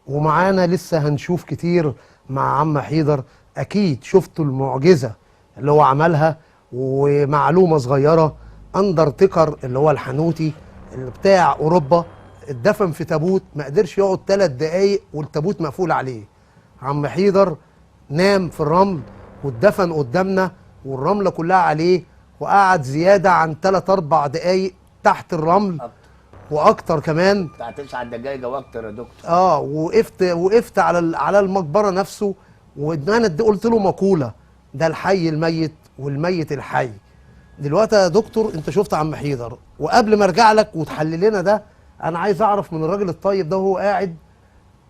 ومعانا لسه هنشوف كتير مع عم حيدر. اكيد شفتوا المعجزه اللي هو عملها. ومعلومه صغيره، اندرتيكر اللي هو الحنوتي اللي بتاع اوروبا اتدفن في تابوت، ما قدرش يقعد 3 دقايق والتابوت مقفول عليه. عم حيدر نام في الرمل واتدفن قدامنا والرمله كلها عليه، وقعد زياده عن 3 4 دقايق تحت الرمل واكتر كمان، بتاع 9 دقايق واكتر يا دكتور. وقفت على المقبره نفسه. وانا قلت له مقوله: ده الحي الميت والميت الحي. دلوقتي يا دكتور انت شفت عم حيدر، وقبل ما ارجع لك وتحلل لنا ده، انا عايز اعرف من الراجل الطيب ده وهو قاعد،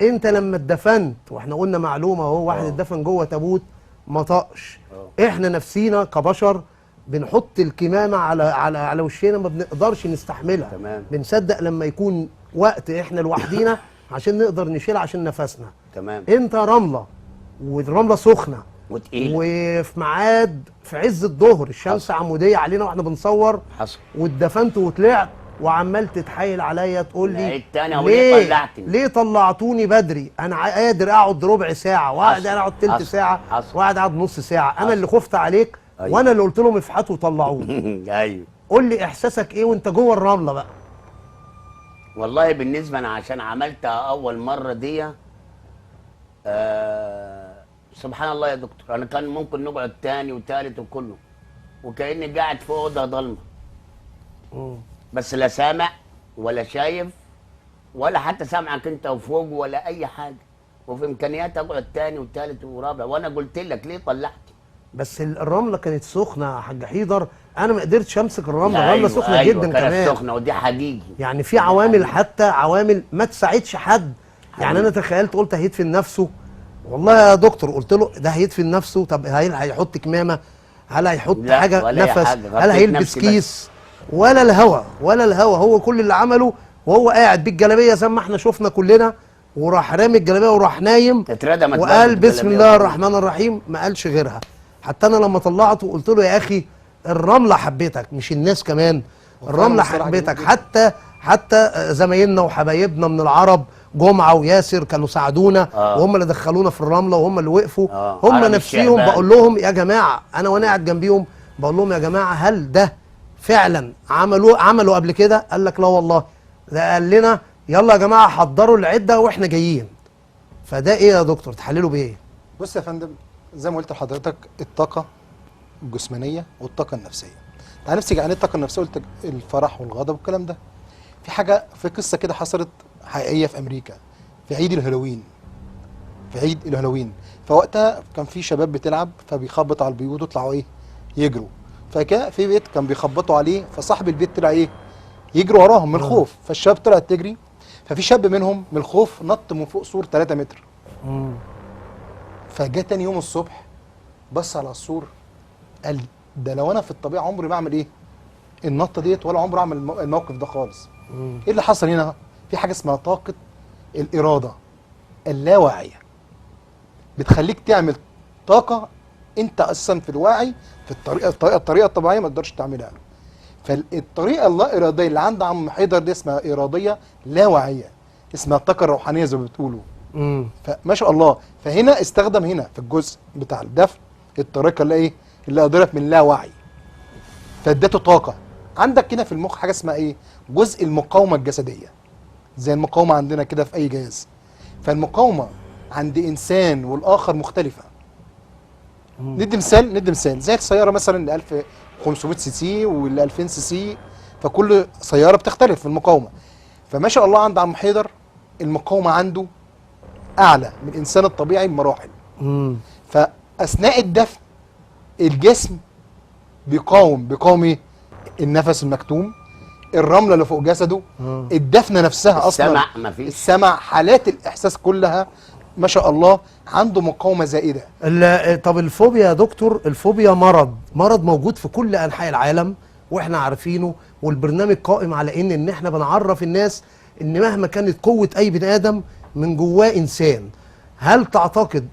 انت لما اتدفنت، واحنا قلنا معلومه اهو، واحد اتدفن جوه تابوت ما طقش، احنا نفسينا كبشر بنحط الكمامه على وشنا، ما بنقدرش نستحملها. تمام. بنصدق لما يكون وقت احنا لوحدينا عشان نقدر نشيل عشان نفسنا. تمام. انت رمله، والرمله سخنه وتقيله، وفي ميعاد في عز الظهر، الشمس عموديه علينا واحنا بنصور، حصل، واتدفنت وطلعت وعمال تتحايل عليا تقول لي ليه طلعتوني بدري؟ انا قادر اقعد ربع ساعه، وقاعد اقعد تلت ساعه، وقاعد اقعد نص ساعه. انا اللي خفت عليك. أيوة. وانا اللي قلت لهم افحتوا وطلعوني. ايوه. قول لي احساسك ايه وانت جوه الرمله بقى؟ والله بالنسبه انا عشان عملتها اول مره دي، سبحان الله يا دكتور، انا كان ممكن نقعد تاني وتالت وكله، وكاني قاعد في اوضه ضلمه، بس لا سامع ولا شايف ولا حتى سامعك انت وفوق ولا اي حاجه، وفي امكانياتي اقعد تاني وتالت ورابع. وانا قلت لك ليه طلعت؟ بس الرمله كانت سخنه يا حاج حيدر، انا ما قدرتش امسك الرمله. الرمله سخنه جدا كمان. كانت سخنه، ودي حقيقي. يعني في عوامل، حتى عوامل ما تساعدش حد. يعني انا تخيلت قلت هيدفن نفسه. والله يا دكتور قلت له ده هيدفن نفسه، طب هيحط كمامه؟ هل هيحط حاجه نفس؟ هل هيلبس كيس؟ ولا الهوا هو كل اللي عمله وهو قاعد بالجلابيه زي ما احنا شفنا كلنا، وراح رامي الجلابيه وراح نايم وقال بسم الله الرحمن الرحيم، ما قالش غيرها. حتى انا لما طلعته قلت له يا اخي الرمله حبيتك، مش الناس كمان، الرمله حبيتك. حتى زمايلنا وحبايبنا من العرب، جمعه وياسر، كانوا ساعدونا، وهم اللي دخلونا في الرمله وهم اللي وقفوا. هم نفسيهم بقول لهم يا جماعه، انا وانا قاعد جنبيهم بقول لهم يا جماعه هل ده فعلا عملوا قبل كده؟ قال لك لا والله، ده قال لنا يلا يا جماعه حضروا العده واحنا جايين. فده ايه يا دكتور تحلله بايه؟ بص يا فندم، زي ما قلت لحضرتك، الطاقه الجسمانيه والطاقه النفسيه. تعال نمسك يعني الطاقه النفسيه، قلت الفرح والغضب والكلام ده. في حاجه، في قصه كده حصلت حقيقيه في امريكا في عيد الهالوين. فوقتها كان في شباب بتلعب، فبيخبط على البيوت ويطلعوا ايه يجروا. فكان في بيت كان بيخبطوا عليه، فصاحب البيت طلع ايه يجري وراهم من الخوف. فالشباب طلعت تجري، ففي شاب منهم من الخوف نط من فوق سور 3 متر. فجاء تاني يوم الصبح بص على السور، قال ده لو انا في الطبيعه عمري ما اعمل ايه النطه ديت، ولا عمري اعمل الموقف ده خالص. ايه اللي حصل هنا؟ في حاجه اسمها طاقه الاراده اللاواعيه، بتخليك تعمل طاقه انت اساسا في الواعي في الطريقه الطبيعيه ما تقدرش تعملها. فالطريقه اللا اراديه اللي عند عم حيدر دي اسمها اراديه لا واعيه، اسمها الطاقه الروحانيه زي ما بتقولوا. فما شاء الله، فهنا استخدم هنا في الجزء بتاع الدفن الطريقه اللي ايه اللي قدرت من لا وعي، فادته طاقه. عندك هنا في المخ حاجه اسمها ايه جزء المقاومه الجسديه، زي المقاومه عندنا كده في اي جهاز. فالمقاومه عند انسان والاخر مختلفه. ندي مثال زي السياره مثلا ال 1500 سي سي وال 2000 سي سي، فكل سياره بتختلف في المقاومه. فما شاء الله عند عم حيدر المقاومه عنده اعلى من الانسان الطبيعي بمراحل. فاثناء الدفن الجسم بيقاوم ايه النفس المكتوم، الرمله اللي فوق جسده، الدفنه نفسها اصلا، السمع مفيش، السمع، حالات الاحساس كلها ما شاء الله عنده مقاومه زائده. طب الفوبيا يا دكتور، الفوبيا مرض موجود في كل انحاء العالم واحنا عارفينه، والبرنامج قائم على ان احنا بنعرف الناس ان مهما كانت قوه اي بني ادم من جواه انسان. هل تعتقد